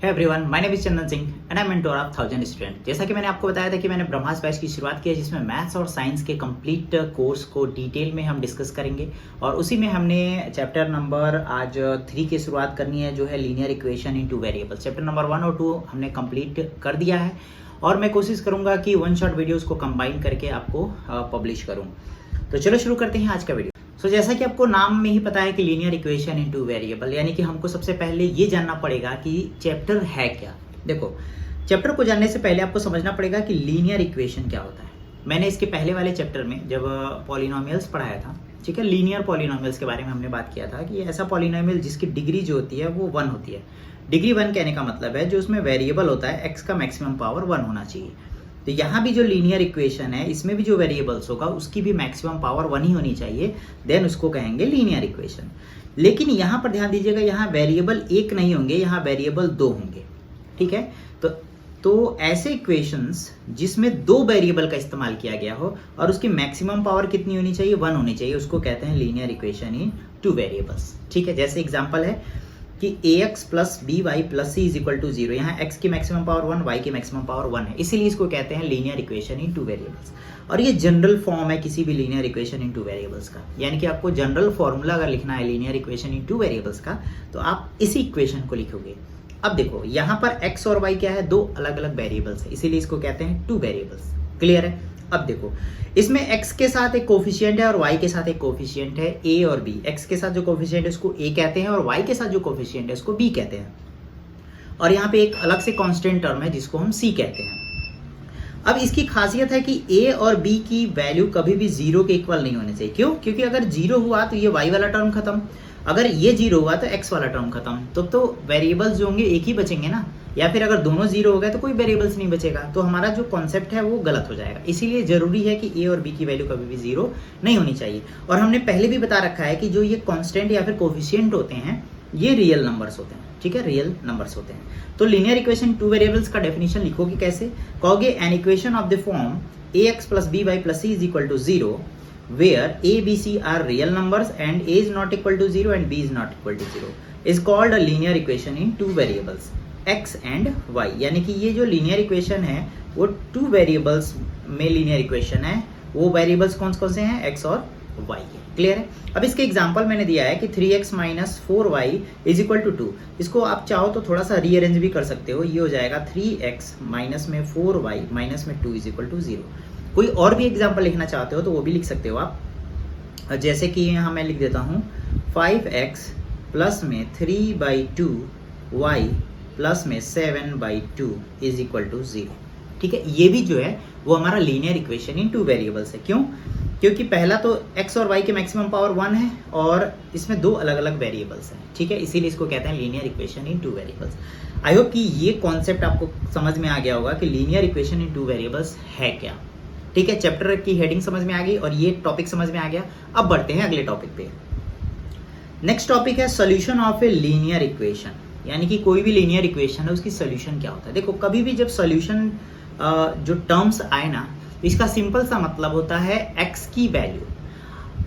है everyone, my name is Chandan Singh and I am mentor of 1000 student. जैसा कि मैंने आपको बताया था कि मैंने ब्रह्मास बैच की शुरुआत की है, जिसमें मैथ्स और साइंस के कंप्लीट कोर्स को डिटेल में हम डिस्कस करेंगे। और उसी में हमने चैप्टर नंबर आज 3 की शुरुआत करनी है, जो है linear equation into variables. Chapter number 1 और 2 हमने कंप्लीट कर दिया है और मैं कोशिश करूंगा कि वन शॉट वीडियोस को कंबाइन करके आपको पब्लिश करूं। तो चलो शुरू करते हैं आज का वीडियो। जैसा कि आपको नाम में ही पता है कि लीनियर इक्वेशन इनटू वेरिएबल, यानी कि हमको सबसे पहले ये जानना पड़ेगा कि चैप्टर है क्या। देखो, चैप्टर को जानने से पहले आपको समझना पड़ेगा कि लीनियर इक्वेशन क्या होता है। मैंने इसके पहले वाले चैप्टर में जब पॉलिनोमियल्स पढ़ाया था, ठीक है, लीनियर पॉलिनोमियल्स के बारे में हमने बात किया था कि ऐसा पॉलिनोमियल जिसकी डिग्री जो होती है वो 1 होती है। डिग्री 1 कहने का मतलब है जो उसमें वेरिएबल होता है एक्स का मैक्सिमम पावर 1 होना चाहिए। तो यहाँ भी जो लीनियर इक्वेशन है, इसमें भी जो वेरिएबल्स होगा उसकी भी मैक्सिमम पावर 1 ही होनी चाहिए, देन उसको कहेंगे लीनियर इक्वेशन। लेकिन यहाँ पर ध्यान दीजिएगा, यहाँ वेरिएबल 1 नहीं होंगे, यहाँ वेरिएबल 2 होंगे, ठीक है। तो ऐसे इक्वेशंस जिसमें 2 वेरिएबल का इस्तेमाल किया गया हो और उसकी मैक्सिमम पावर कितनी होनी चाहिए, 1 होनी चाहिए, उसको कहते हैं लीनियर इक्वेशन इन 2 वेरिएबल्स, ठीक है। जैसे एग्जाम्पल है कि ax plus b y plus c is equal to 0। यहाँ x की मैक्सिमम पावर 1, y की मैक्सिमम पावर 1 है, इसीलिए इसको कहते हैं लीनियर इक्वेशन इन 2 वेरिएबल्स। और ये जनरल फॉर्म है किसी भी लीनियर इक्वेशन इन 2 वेरिएबल्स का, यानी कि आपको जनरल फॉर्मूला अगर लिखना है लीनियर इक्वेशन इन 2 वेरिएबल्स का, तो आप इसी इक्वेशन को लिखोगे। अब देखो, यहाँ पर x और y क्या है, 2 अलग अलग वेरिएबल्स है, इसीलिए इसको कहते हैं 2 वेरिएबल्स। क्लियर है। अब देखो, इसमें x के साथ एक कोफिशिएंट है और y के साथ एक कोफिशिएंट है, a और b। x के साथ जो कोफिशिएंट है उसको a कहते हैं और y के साथ जो कोफिशिएंट है उसको b कहते हैं। और यहाँ पे एक अलग से कांस्टेंट टर्म है जिसको हम c कहते हैं। अब इसकी खासियत है कि a और b की वैल्यू कभी भी 0 के इक्वल नहीं होने चाहिए। क्यों? क्योंकि अगर 0 हुआ तो ये y वाला टर्म खत्म, अगर ये 0 हुआ तो x वाला टर्म खत्म। तो वेरिएबल्स जो होंगे एक ही बचेंगे ना, या फिर अगर दोनों 0 हो गए तो कोई वेरिएबल्स नहीं बचेगा, तो हमारा जो कॉन्सेप्ट है वो गलत हो जाएगा। इसीलिए जरूरी है कि a और b की वैल्यू कभी भी 0 नहीं होनी चाहिए। और हमने पहले भी बता रखा है कि जो ये कांस्टेंट या फिर कोफिशिएंट होते हैं ये रियल नंबर्स होते हैं, ठीक है, रियल नंबर्स होते हैं। तो लीनियर इक्वेशन 2 वेरिएबल्स का डेफिनेशन लिखोगे कैसे? कहोगे an equation of the form ax plus b y plus c is equal to 0 where a, b, c are real numbers and a is not equal to 0 and b is not equal to 0 is called a linear equation in 2 variables x and y। यानी कि ये जो linear equation है वो 2 variables में linear equation है। वो variables कौन कौन से हैं? x और y है। क्लियर है। अब इसके एग्जांपल मैंने दिया है कि 3x minus 4y is equal to 2। इसको आप चाहो तो थोड़ा सा रीअरेंज भी कर सकते हो। ये हो जाएगा 3x माइनस में 4y माइनस में 2 इज इक्वल टू 0। कोई और भी एग्जाम्पल लिखना चाहते हो तो वो भी लिख सकते हो आप। जैसे कि यहाँ मैं लिख देता हूँ 5x प्लस में 3/2 y प्लस में 7/2 इज इक्वल टू 0। ठीक है, ये भी जो है वो हमारा लीनियर इक्वेशन इन 2 वेरिएबल्स है। क्यों? क्योंकि पहला तो x और y की मैक्सिमम पावर 1 है और इसमें 2 अलग अलग वेरिएबल्स हैं, ठीक है, इसीलिए इसको कहते हैं linear equation in 2 variables. I hope कि ये कॉन्सेप्ट आपको समझ में आ गया होगा कि लीनियर इक्वेशन इन 2 वेरिएबल्स है क्या। ठीक है, चैप्टर की हेडिंग समझ में आ गई और ये टॉपिक समझ में आ गया। अब बढ़ते हैं अगले टॉपिक पे। नेक्स्ट टॉपिक है solution of a linear equation, यानी कि कोई भी लीनियर इक्वेशन है उसकी सॉल्यूशन क्या होता है। देखो, कभी भी जब सॉल्यूशन जो टर्म्स आए ना, इसका सिंपल सा मतलब होता है x की वैल्यू।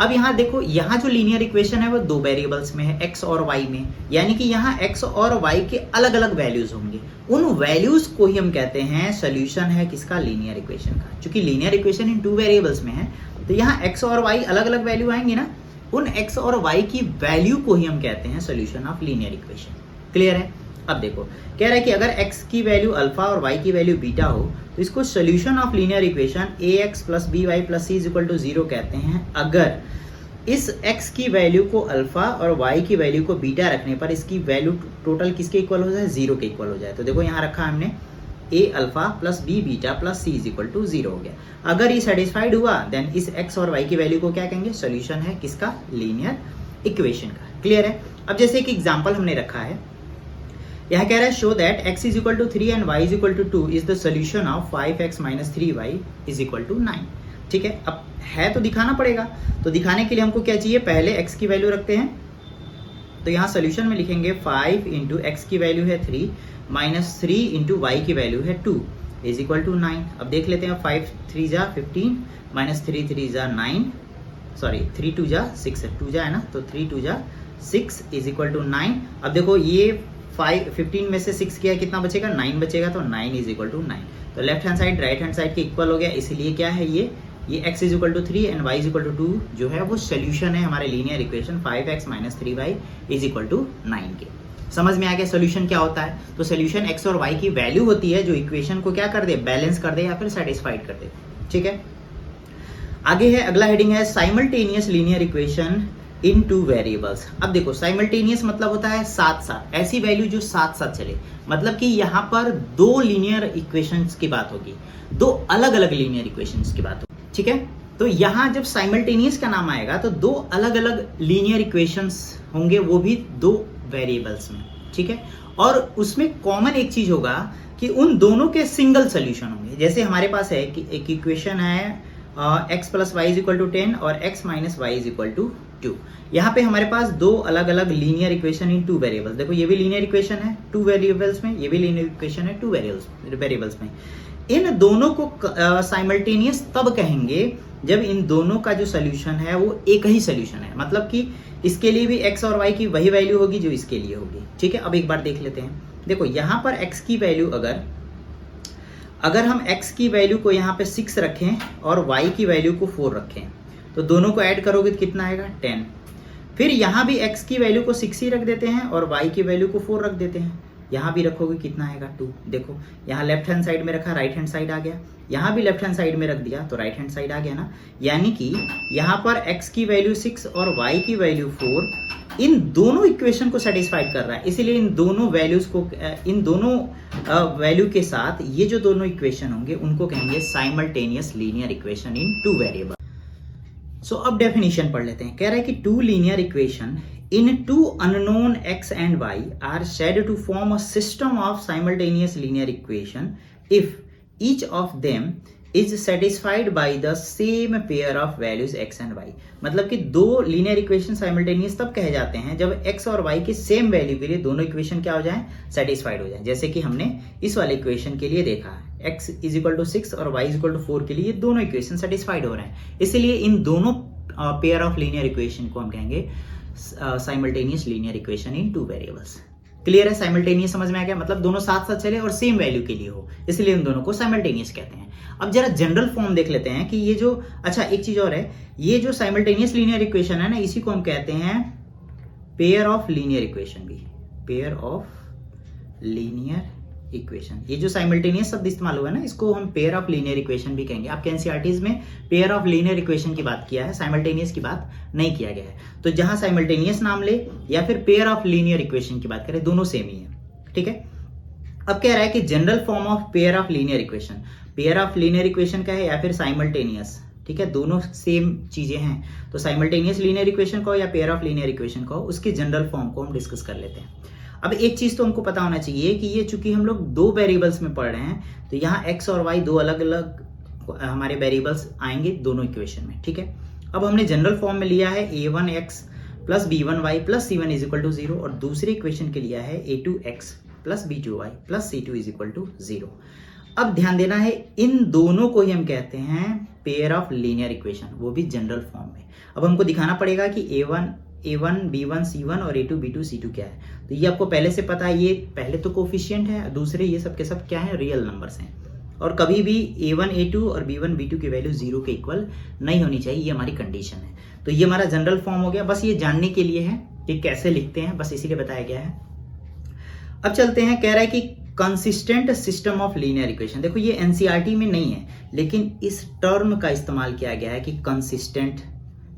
अब यहाँ देखो, यहाँ जो लीनियर इक्वेशन है वो 2 वेरिएबल्स में है, x और y में, यानी कि यहाँ x और y के अलग अलग वैल्यूज होंगे। उन वैल्यूज को ही हम कहते हैं सोल्यूशन है किसका? लीनियर इक्वेशन का। क्योंकि लीनियर इक्वेशन इन 2 वेरिएबल्स में है तो यहाँ x और y अलग अलग वैल्यू आएंगे ना, उन x और y की वैल्यू को ही हम कहते हैं solution of linear equation. Clear है। अब देखो, कह रहा है कि अगर x की वैल्यू अल्फा और y की वैल्यू बीटा हो तो इसको solution of linear equation ax plus b y plus c is equal to 0 कहते हैं। अगर इस x की वैल्यू को अल्फा और y की वैल्यू को बीटा रखने पर इसकी वैल्यू टोटल किसके इक्वल हो जाए? 0 के इक्वल हो जाए। तो देखो, यहाँ रखा हमने a alpha plus b beta plus c is equal to 0 हो गया। अगर ये सेटिस्फाइड हुआ देन इस x और y की वैल्यू को क्या कहेंगे? सोल्यूशन है किसका? लीनियर इक्वेशन का। क्लियर है। अब जैसे एक एग्जाम्पल हमने रखा है, यह कह रहा है show that x is equal to 3 and y is equal to 2 is the solution of 5x minus 3y is equal to 9। ठीक है, अब है तो दिखाना पड़ेगा। तो दिखाने के लिए हमको क्या चाहिए? पहले x की वैल्यू रखते हैं, तो यहाँ सोल्यूशन में लिखेंगे 5 इंटू एक्स की वैल्यू है 3 माइनस 3 इंटू वाई की वैल्यू है 2 इज इक्वल टू 9। अब देख लेते हैं, 5 3 जा 15 माइनस 3 3 जा 9, सॉरी 3 2 जा 6 है, 2 जा है ना, तो 3 2 जा 6 इज इक्वल टू 9। अब देखो, ये 15 में से 6 गया कितना बचेगा, 9 बचेगा, तो 9 इज इक्वल टू 9। तो left hand side right hand side के इक्वल हो गया, इसलिए क्या है ये x is equal to 3 and y is equal to 2 जो है वो सोल्यूशन है हमारे linear equation 5x minus 3y is equal to 9 के। समझ में आ गया सोल्यूशन क्या होता है? तो सोल्यूशन x और y की वैल्यू होती है जो इक्वेशन को क्या कर दे, बैलेंस कर दे या फिर सेटिस्फाइड कर दे। ठीक है, आगे है अगला हेडिंग है simultaneous linear equation in two variables. अब देखो साइमल्टेनियस मतलब होता है साथ साथ, ऐसी वैल्यू जो साथ साथ चले, मतलब कि यहाँ पर दो लीनियर इक्वेशंस की बात होगी, दो अलग अलग लीनियर इक्वेशंस की बात होगी। ठीक है, तो यहाँ जब साइमल्टेनियस का नाम आएगा तो दो अलग अलग लीनियर इक्वेशंस होंगे, वो भी दो वेरिएबल्स में। ठीक है, और उसमें कॉमन एक चीज होगा कि उन दोनों के सिंगल सोल्यूशन होंगे। जैसे हमारे पास है कि एक इक्वेशन है x plus y is equal to 10 और x minus y is equal to 2। यहाँ पे हमारे पास दो अलग अलग linear equation in two variables. देखो ये भी लीनियर इक्वेशन है टू वेरिएबल्स में, ये भी लीनियर इक्वेशन है टू वेरिएबल्स में। इन दोनों को साइमल्टेनियस तब कहेंगे जब इन दोनों का जो सोल्यूशन है वो एक ही सोल्यूशन है, मतलब कि इसके लिए भी x और y की वही वैल्यू होगी जो इसके लिए होगी। ठीक है, अब एक बार देख लेते हैं। देखो यहाँ पर x की वैल्यू अगर हम x की वैल्यू को यहाँ पे 6 रखें और y की वैल्यू को 4 रखें तो दोनों को ऐड करोगे तो कितना आएगा, 10। फिर यहाँ भी x की वैल्यू को 6 ही रख देते हैं और y की वैल्यू को 4 रख देते हैं, यहाँ भी रखोगे कितना आएगा, 2। देखो यहाँ लेफ्ट हैंड साइड में रखा, राइट हैंड साइड आ गया, यहाँ भी लेफ्ट हैंड साइड में रख दिया तो राइट हैंड साइड आ गया ना। यानी कि यहाँ पर x की वैल्यू 6 और y की वैल्यू 4 इन दोनों इक्वेशन को सेटिस्फाइड कर रहा है, इसीलिए इन दोनों वैल्यूज को, इन दोनों वैल्यू के साथ ये जो दोनों इक्वेशन होंगे उनको कहेंगे simultaneous linear equation in two variable. So अब डेफिनेशन पढ़ लेते हैं। कह रहा है कि two linear equation in two unknown x and y are said to form a system of simultaneous linear equation if each of them is satisfied by the same pair of values x and y। मतलब कि दो linear equation simultaneous तब कहे जाते हैं जब x और y के सेम वैल्यू के लिए दोनों इक्वेशन क्या हो जाएं, सेटिस्फाइड हो जाएं। जैसे कि हमने इस वाले इक्वेशन के लिए देखा है, x इज इक्वल टू 6 और y इज इक्वल टू 4 के लिए दोनों इक्वेशन सेटिस्फाइड हो रहे हैं, इसलिए इन दोनों पेयर ऑफ लीनियर इक्वेशन को हम कहेंगे simultaneous linear equation in two variables. Clear है? साइमल्टेनियस समझ में आ गया, मतलब दोनों साथ साथ चले और सेम वैल्यू के लिए हो, इसलिए इन दोनों को साइमल्टेनियस कहते हैं। अब जरा जनरल फॉर्म देख लेते हैं कि ये जो, अच्छा एक चीज और है, ये जो साइमल्टेनियस लीनियर इक्वेशन है ना, इसी को हम कहते हैं पेयर ऑफ लीनियर इक्वेशन भी, पेयर ऑफ लीनियर इक्वेशन। ये जो साइमल्टेनियस शब्द इस्तेमाल हुआ है ना, इसको हम पेयर ऑफ लीनियर इक्वेशन भी कहेंगे। आपके एनसीईआरटीज में पेयर ऑफ लीनियर इक्वेशन की बात किया है, साइमल्टेनियस की बात नहीं किया गया है। तो जहां साइमल्टेनियस नाम ले या फिर पेयर ऑफ लीनियर इक्वेशन की बात करें, दोनों सेम ही है। ठीक है, अब कह रहा है कि general form of pair of linear equation, pair of linear equation का है या फिर साइमल्टेनियस, ठीक है, दोनों सेम चीजें हैं। तो साइमल्टेनियस लीनियर इक्वेशन को या पेयर ऑफ लीनियर इक्वेशन को, उसके जनरल फॉर्म को हम डिस्कस कर लेते हैं। अब एक चीज तो हमको पता होना चाहिए कि ये चूंकि हम लोग दो वेरिएबल्स में पढ़ रहे हैं तो यहाँ x और y दो अलग अलग हमारे वेरिएबल्स आएंगे दोनों इक्वेशन में। ठीक है, अब हमने जनरल फॉर्म में लिया है a1x plus b1y plus c1 is equal to 0 और दूसरे इक्वेशन के लिया है a2x plus b2y plus c2 is equal to 0। अब ध्यान देना है, इन दोनों को ही हम कहते हैं पेयर ऑफ लीनियर इक्वेशन, वो भी जनरल फॉर्म में। अब हमको दिखाना पड़ेगा कि a1 b1 c1 और a2 b2 c2 क्या है। तो ये आपको पहले से पता है, ये पहले तो कोफिशिएंट है, दूसरे ये सब के सब क्या है, रियल नंबर्स हैं। और कभी भी a1 a2 और b1 b2 की वैल्यू 0 के इक्वल नहीं होनी चाहिए, ये हमारी कंडीशन है। तो ये हमारा जनरल फॉर्म हो गया, बस ये जानने के लिए है कि कैसे लिखते हैं, बस इसीलिए बताया गया है। अब चलते हैं, कह रहा है कि consistent system of linear equation. देखो ये एनसीईआरटी में नहीं है, लेकिन इस टर्म का इस्तेमाल किया गया है कि कंसिस्टेंट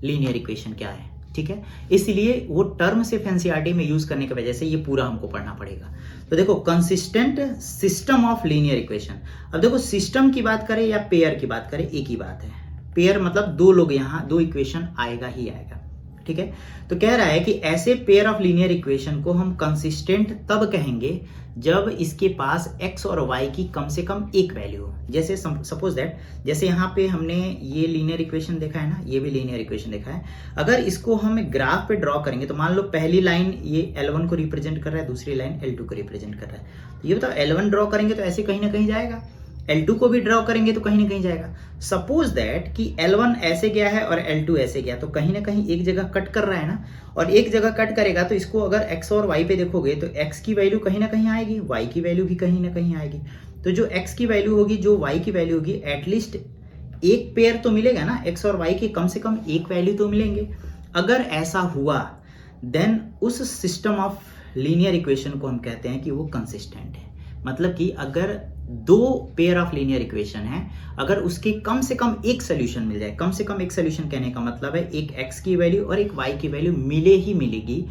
लीनियर इक्वेशन क्या है। ठीक है, इसलिए वो टर्म सिर्फ एनसीईआरटी में यूज करने की वजह से ये पूरा हमको पढ़ना पड़ेगा। तो देखो consistent system of linear equation. अब देखो सिस्टम की बात करें या पेयर की बात करें, एक ही बात है। पेयर मतलब दो लोग, यहाँ दो इक्वेशन आएगा ही आएगा। ठीक है, तो कह रहा है कि ऐसे पेयर ऑफ लीनियर इक्वेशन को हम कंसिस्टेंट तब कहेंगे जब इसके पास x और y की कम से कम एक वैल्यू हो। जैसे सपोज दैट, जैसे यहाँ पे हमने ये लीनियर इक्वेशन देखा है ना, ये भी लीनियर इक्वेशन देखा है। अगर इसको हम ग्राफ पे ड्रॉ करेंगे तो मान लो पहली लाइन ये L1 को रिप्रेजेंट कर रहा है, दूसरी लाइन L2 को रिप्रेजेंट कर रहा है। तो ये बताओ L1 ड्रॉ करेंगे तो ऐसे कहीं ना कहीं जाएगा, L2 को भी ड्रॉ करेंगे तो कहीं ना कहीं जाएगा। सपोज दैट कि L1 ऐसे गया है और L2 ऐसे गया, तो कहीं ना कहीं एक जगह कट कर रहा है ना, और एक जगह कट करेगा तो इसको अगर x और y पे देखोगे तो x की वैल्यू कहीं ना कहीं आएगी, y की वैल्यू भी कहीं ना कहीं आएगी। तो जो x की वैल्यू होगी, जो y की वैल्यू होगी, एटलीस्ट एक पेयर तो मिलेगा ना, x और y की कम से कम एक वैल्यू तो मिलेंगे। अगर ऐसा हुआ देन उस सिस्टम ऑफ लीनियर इक्वेशन को हम कहते हैं कि वो कंसिस्टेंट है। मतलब कि अगर दो पेयर ऑफ लीनियर इक्वेशन है, अगर उसके कम से कम एक सोल्यूशन मिल जाए, कम से कम एक सोल्यूशन कहने का मतलब है एक x की वैल्यू और एक y की वैल्यू मिले ही मिलेगी,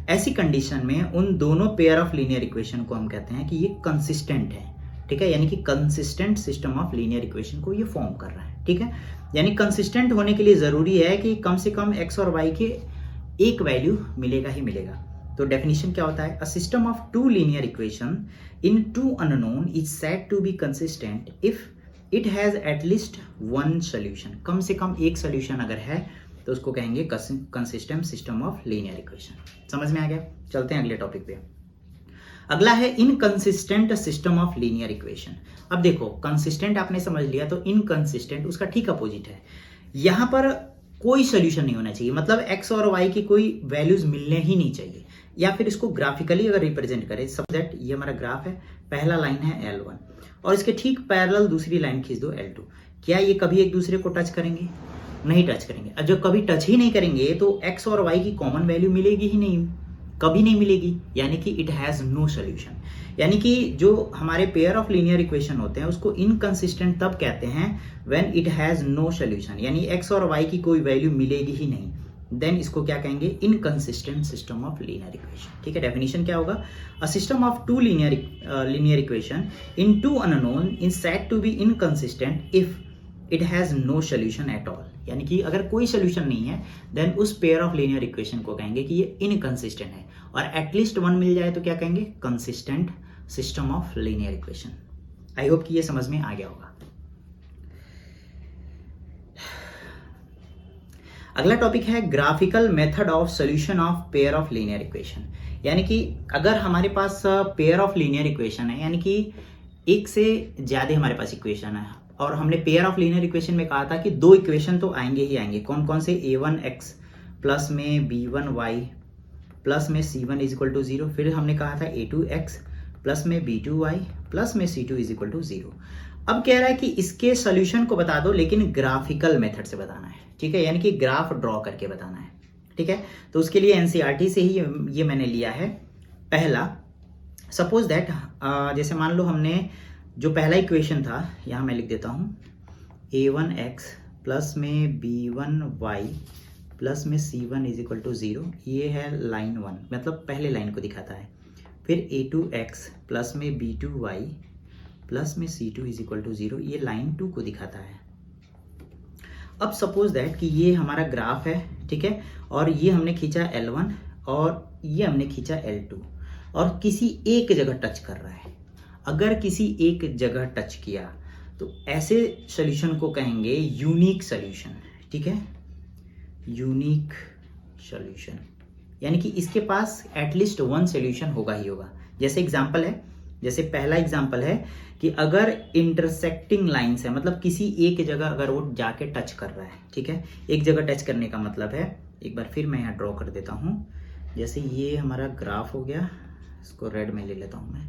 ऐसी कंडीशन में उन दोनों पेयर ऑफ लीनियर इक्वेशन को हम कहते हैं कि ये कंसिस्टेंट है। ठीक है, यानी कि consistent system of linear equation को ये फॉर्म कर रहा है। ठीक है, यानी कंसिस्टेंट होने के लिए जरूरी है कि कम से कम x और y के एक वैल्यू मिलेगा ही मिलेगा। तो डेफिनेशन क्या होता है? A system of two linear equation in two unknown is said to be consistent if it has at least one solution. कम से कम एक सोल्यूशन अगर है तो उसको कहेंगे consistent system of linear equation. समझ में आ गया? चलते हैं अगले टॉपिक पे। अगला है inconsistent system of linear equation. अब देखो, कंसिस्टेंट आपने समझ लिया, तो इनकंसिस्टेंट उसका ठीक अपोजिट है। यहां पर कोई सोल्यूशन नहीं होना चाहिए, मतलब x और y की कोई वैल्यूज मिलने ही नहीं चाहिए। या फिर इसको ग्राफिकली अगर रिप्रेजेंट करें, सपोज दैट ये हमारा ग्राफ है, पहला लाइन है L1 और इसके ठीक पैरेलल दूसरी लाइन खींच दो L2। क्या ये कभी एक दूसरे को टच करेंगे? नहीं टच करेंगे। और जब कभी टच ही नहीं करेंगे तो x और y की कॉमन वैल्यू मिलेगी ही नहीं, कभी नहीं मिलेगी, यानी कि इट हैज नो सोल्यूशन। यानी कि जो हमारे पेयर ऑफ लीनियर इक्वेशन होते हैं उसको इनकंसिस्टेंट तब कहते हैं when it has no solution, यानी x और y की कोई वैल्यू मिलेगी ही नहीं, देन इसको क्या कहेंगे? Inconsistent system of linear equation. ठीक है, डेफिनेशन क्या होगा? A system of two linear equation in two unknown is said to be inconsistent if it has no solution at all. यानी कि अगर कोई सोल्यूशन नहीं है देन उस पेयर ऑफ लीनियर इक्वेशन को कहेंगे कि ये इनकंसिस्टेंट है, और एटलीस्ट वन मिल जाए तो क्या कहेंगे? Consistent system of linear equation. I hope कि ये समझ में आ गया होगा। अगला टॉपिक है graphical method of solution of pair of linear equation. यानी कि अगर हमारे पास पेयर ऑफ लीनियर इक्वेशन है, यानी कि एक से ज्यादा हमारे पास इक्वेशन है, और हमने पेयर ऑफ लीनियर इक्वेशन में कहा था कि दो इक्वेशन तो आएंगे ही आएंगे। कौन कौन से? a1x प्लस में b1y प्लस में c1 इज इक्वल टू 0। फिर हमने कहा था a2x प्लस में b2y प्लस में c2 इज इक्वल टू 0। अब कह रहा है कि इसके सोल्यूशन को बता दो, लेकिन ग्राफिकल मेथड से बताना है। ठीक है, यानी कि ग्राफ ड्रॉ करके बताना है। ठीक है, तो उसके लिए एनसीईआरटी से ही ये मैंने लिया है। पहला, सपोज दैट जैसे मान लो हमने जो पहला इक्वेशन था, यहाँ मैं लिख देता हूँ a1x प्लस में b1y प्लस में c1 इज इक्वल टू 0, ये है लाइन 1, मतलब पहले लाइन को दिखाता है। फिर a2x प्लस में b2y प्लस में c2 इज इक्वल टू 0, ये लाइन 2 को दिखाता है। अब सपोज दैट कि ये हमारा ग्राफ है, ठीक है, और ये हमने खींचा L1 और ये हमने खींचा L2, और किसी एक जगह टच कर रहा है। अगर किसी एक जगह टच किया तो ऐसे सॉल्यूशन को कहेंगे यूनिक सॉल्यूशन। ठीक है, यूनिक सॉल्यूशन, यानी कि इसके पास एटलीस्ट वन सॉल्यूशन होगा ही होगा। जैसे एग्जांपल है, जैसे पहला एग्जांपल है कि अगर इंटरसेक्टिंग लाइंस है, मतलब किसी एक जगह अगर वो जाके टच कर रहा है। ठीक है, एक जगह टच करने का मतलब है, एक बार फिर मैं यहाँ ड्रॉ कर देता हूँ। जैसे ये हमारा ग्राफ हो गया, इसको रेड में ले लेता हूँ मैं।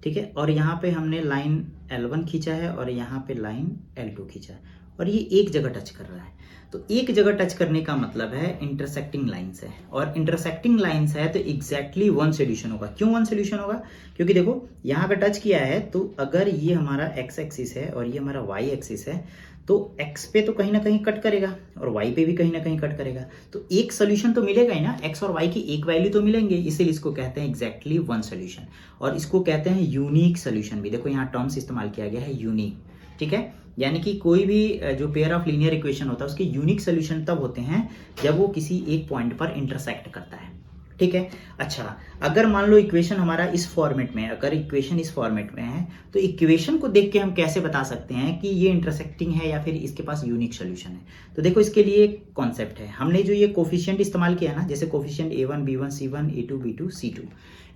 ठीक है, और यहाँ पे हमने लाइन L1 खींचा है और यहाँ पे लाइन L2 खींचा है, और ये एक जगह टच कर रहा है। तो एक जगह टच करने का मतलब है इंटरसेक्टिंग लाइंस है, और इंटरसेक्टिंग लाइंस है तो एग्जैक्टली वन सोल्यूशन होगा। क्यों वन सोल्यूशन होगा? क्योंकि देखो यहाँ पे टच किया है, तो अगर ये हमारा x एक्सिस है और ये हमारा y एक्सिस है, तो x पे तो कहीं ना कहीं कट करेगा और y पे भी कहीं ना कहीं कट करेगा, तो एक सोल्यूशन तो मिलेगा ही ना, x और y की एक वैल्यू तो मिलेंगे, इसीलिए इसको कहते हैं एग्जैक्टली वन सोल्यूशन, और इसको कहते हैं यूनिक सोल्यूशन भी। देखो यहाँ टर्म्स इस्तेमाल किया गया है यूनिक। ठीक है, यानी कि कोई भी जो पेयर ऑफ लीनियर इक्वेशन होता है उसके यूनिक सोल्यूशन तब होते हैं जब वो किसी एक पॉइंट पर इंटरसेक्ट करता है। ठीक है, अच्छा, अगर मान लो इक्वेशन हमारा इस फॉर्मेट में है, अगर इक्वेशन इस फॉर्मेट में है तो इक्वेशन को देख के हम कैसे बता सकते हैं कि ये इंटरसेक्टिंग है या फिर इसके पास यूनिक सोल्यूशन है? तो देखो इसके लिए एक कॉन्सेप्ट है, हमने जो ये कोफिशिएंट इस्तेमाल किया ना, जैसे coefficient a1 b1 c1 a2 b2 c2,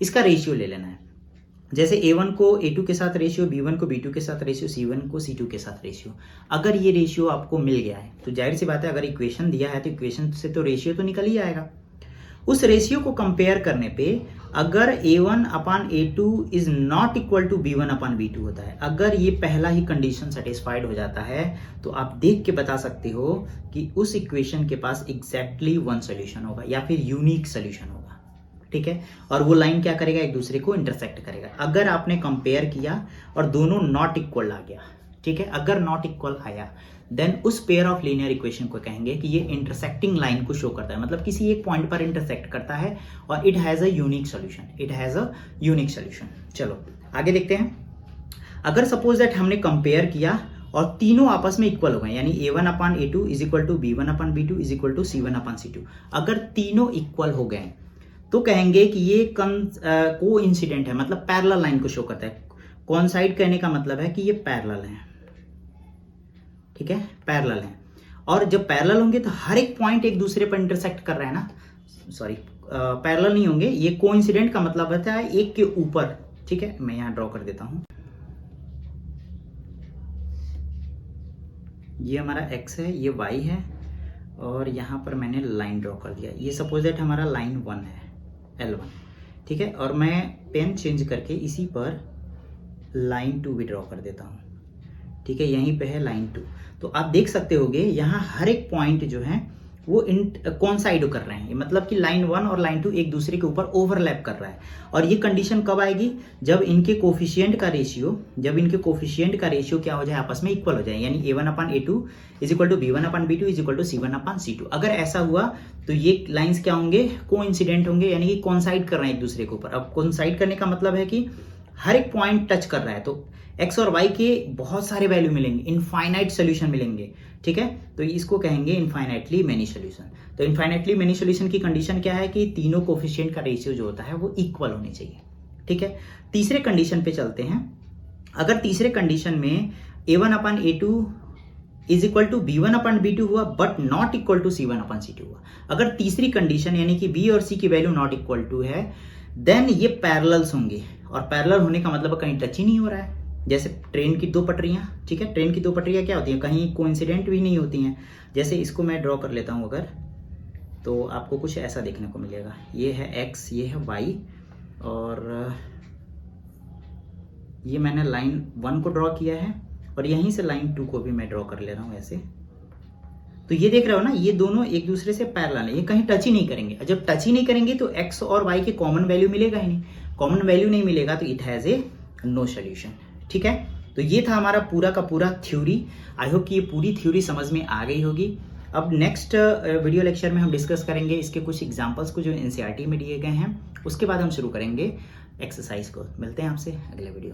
इसका रेशियो ले लेना है। जैसे A1 को A2 के साथ रेशियो, B1 को B2 के साथ रेशियो, C1 को C2 के साथ रेशियो। अगर ये रेशियो आपको मिल गया है तो जाहिर सी बात है, अगर इक्वेशन दिया है तो इक्वेशन से तो रेशियो तो निकल ही आएगा। उस रेशियो को कंपेयर करने पे अगर A1 upon A2 is not equal to B1 upon B2 होता है, अगर ये पहला ही कंडीशन सेटिस्फाइड हो जाता है तो आप देख के बता सकते हो कि उस इक्वेशन के पास एग्जैक्टली वन सोल्यूशन होगा या फिर यूनिक सोल्यूशन होगा। ठीक है, और वो लाइन क्या करेगा, एक दूसरे को इंटरसेक्ट करेगा। अगर आपने कंपेयर किया और दोनों नॉट इक्वल आ गया, ठीक है, अगर नॉट इक्वल आया देन उस पेयर ऑफ लीनियर इक्वेशन को कहेंगे कि ये इंटरसेक्टिंग लाइन को शो करता है, मतलब किसी एक पॉइंट पर इंटरसेक्ट करता है और it has a unique solution, it has a unique solution. चलो आगे देखते हैं। अगर सपोज दैट हमने कंपेयर किया और तीनों आपस में इक्वल हो गए, यानी A1 upon A2 is equal to B1 upon B2 is equal to C1 upon C2, अगर तीनों इक्वल हो गए तो कहेंगे कि ये को इंसिडेंट है, मतलब पैरेलल लाइन को शो करता है। कोइंसाइड कहने का मतलब है कि ये पैरेलल है, ठीक है, पैरेलल है। और जब पैरेलल होंगे तो हर एक पॉइंट एक दूसरे पर इंटरसेक्ट कर रहा है ना, सॉरी पैरेलल नहीं होंगे, ये कोइंसिडेंट का मतलब होता है एक के ऊपर। ठीक है, मैं यहां ड्रॉ कर देता हूं, ये हमारा x है, ये y है, और यहां पर मैंने लाइन ड्रॉ कर दिया। ये सपोज दैट हमारा लाइन 1 है, L1, ठीक है, और मैं पेन चेंज करके इसी पर लाइन 2 भी ड्रॉ कर देता हूं। ठीक है, यहीं पे है लाइन 2। तो आप देख सकते होगे यहाँ हर एक पॉइंट जो है वो कोइंसाइड कर रहे हैं, मतलब कि लाइन 1 और लाइन 2 एक दूसरे के ऊपर ओवरलैप कर रहा है। और ये कंडीशन कब आएगी, जब इनके कोफिशिएंट का रेशियो क्या हो जाए, आपस में इक्वल हो जाए, यानी A1 upon A2 is equal to B1 upon B2 is equal to C1 upon C2। अगर ऐसा हुआ तो ये लाइंस क्या होंगे, कोइंसिडेंट होंगे, यानी कि कोइंसाइड कर रहे हैं एक दूसरे के ऊपर। अब कोइंसाइड करने का मतलब है कि हर एक पॉइंट टच कर रहा है, तो x और y के बहुत सारे वैल्यू मिलेंगे, इनफाइनाइट सोल्यूशन मिलेंगे। ठीक है, तो इसको कहेंगे इनफाइनाइटली मेनी सोल्यूशन। तो इनफाइनाइटली मेनी सोल्यूशन की कंडीशन क्या है कि तीनों कोफिशिएंट का रेशियो जो होता है वो इक्वल होने चाहिए। ठीक है, तीसरे कंडीशन पे चलते हैं। अगर तीसरे कंडीशन में A1 upon A2 is equal to B1 upon B2 हुआ but not equal to C1 upon C2 हुआ, अगर तीसरी कंडीशन यानी कि B और C की वैल्यू नॉट इक्वल टू है, देन ये पैरेलल्स होंगे। और पैरेलल होने का मतलब कहीं टच ही नहीं हो रहा है, जैसे ट्रेन की दो पटरियां। ठीक है, ट्रेन की दो पटरियां क्या होती हैं, कहीं कोइंसिडेंट भी नहीं होती हैं। जैसे इसको मैं ड्रॉ कर लेता हूं अगर, तो आपको कुछ ऐसा देखने को मिलेगा, ये है x, ये है y, और ये मैंने लाइन 1 को ड्रॉ किया है और यहीं से लाइन 2 को भी मैं ड्रॉ कर ले रहा हूं ऐसे। तो ये देख रहे हो ना, ये दोनों एक दूसरे से पैरेलल है, ये कहीं टच ही नहीं करेंगे। जब टच ही नहीं करेंगे तो x और y के कॉमन वैल्यू मिलेगा ही नहीं, कॉमन वैल्यू नहीं मिलेगा तो it has a no solution. ठीक है, तो ये था हमारा पूरा का पूरा थ्योरी। आई होप कि ये पूरी थ्योरी समझ में आ गई होगी। अब नेक्स्ट वीडियो लेक्चर में हम डिस्कस करेंगे इसके कुछ एग्जांपल्स को जो एनसीईआरटी में दिए गए हैं, उसके बाद हम शुरू करेंगे एक्सरसाइज को। मिलते हैं आपसे अगले वीडियो।